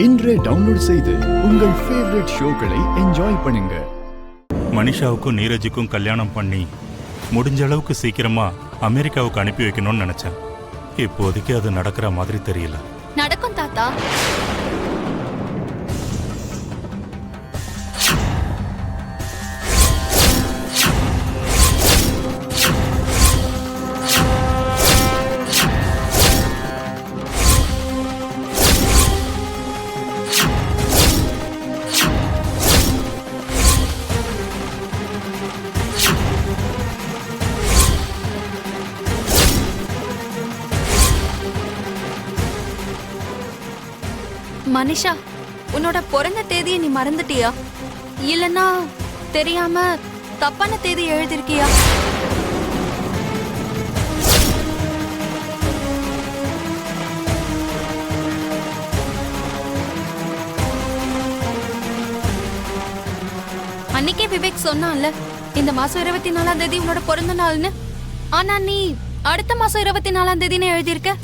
இன்றே டவுன்லோட் செய்து உங்கள் ஃபேவரட் ஷோக்களை என்ஜாய் பண்ணுங்க. மனிஷாவுக்கும் நீரஜுக்கும் கல்யாணம் பண்ணி முடிஞ்ச அளவுக்கு சீக்கிரமா அமெரிக்காவுக்கு அனுப்பி வைக்கணும்னு நினைச்சேன். இப்போதைக்கு அது நடக்கிற மாதிரி தெரியல. நடக்கும் தாத்தா. மனிஷா, உன்னோட பிறந்த தேதியை நீ மறந்துட்டியா? இல்லனா தெரியாம தப்பான தேதி எழுதிருக்கியா? அன்னைக்கே விவேக் சொன்னான்ல, இந்த மாசம் 24ஆம் தேதி உன்னோட பிறந்த நாள்னு. ஆனா நீ அடுத்த மாசம் 24ஆம் தேதின்னு எழுதியிருக்க.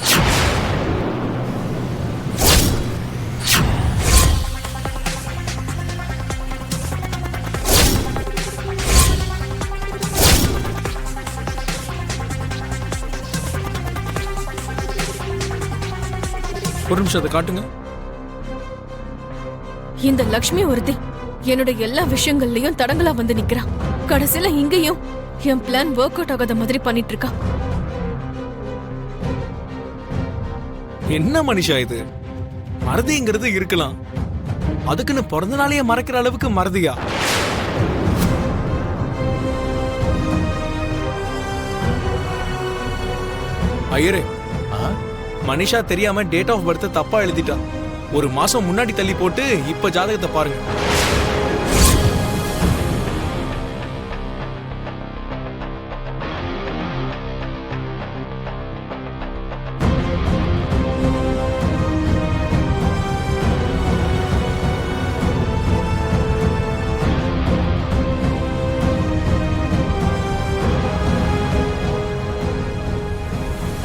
ஒரு நிமிஷம் அதை காட்டுங்க. இந்த லக்ஷ்மி ஒருத்தி என்னோட எல்லா விஷயங்கள்லயும் தடங்களா வந்து நிக்கிறான். கடைசியில இங்கேயும் என் பிளான் ஒர்க் அவுட் ஆகாத மாதிரி பண்ணிட்டு இருக்கா. என்ன மனுஷா இது? மறதிங்கிறது இருக்கலாம், அதுக்குன்னு பிறந்த நாளையே மறக்கிற அளவுக்கு மறதியா? ஐயரே, மனிஷா தெரியாம டேட் ஆஃப் பர்த் தப்பா எழுதிட்டா. ஒரு மாசம் முன்னாடி தள்ளி போட்டு இப்ப ஜாதகத்தை பாருங்க.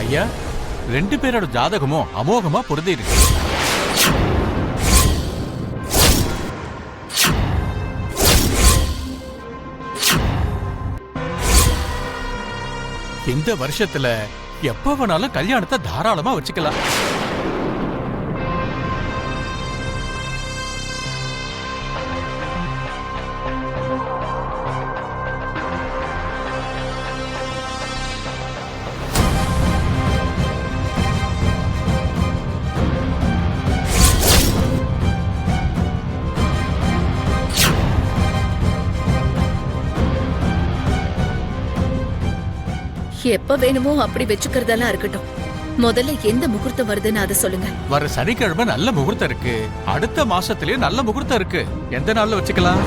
ஐயா, ரெண்டு பேரோட ஜாதகமும் அமோகமா பொருந்தி இருக்கு. இந்த வருஷத்துல எப்ப வேணாலும் கல்யாணத்தை தாராளமா வச்சுக்கலாம். எப்ப வேணுமோ அப்படி வச்சுக்கிறதெல்லாம் இருக்கட்டும். முதல்ல எந்த முகூர்த்தம் வருதுன்னு அதை சொல்லுங்க. வர சனிக்கிழமை நல்ல முகூர்த்தம் இருக்கு. அடுத்த மாசத்திலேயே நல்ல முகூர்த்தம் இருக்கு. எந்த நாள்ல வச்சுக்கலாம்?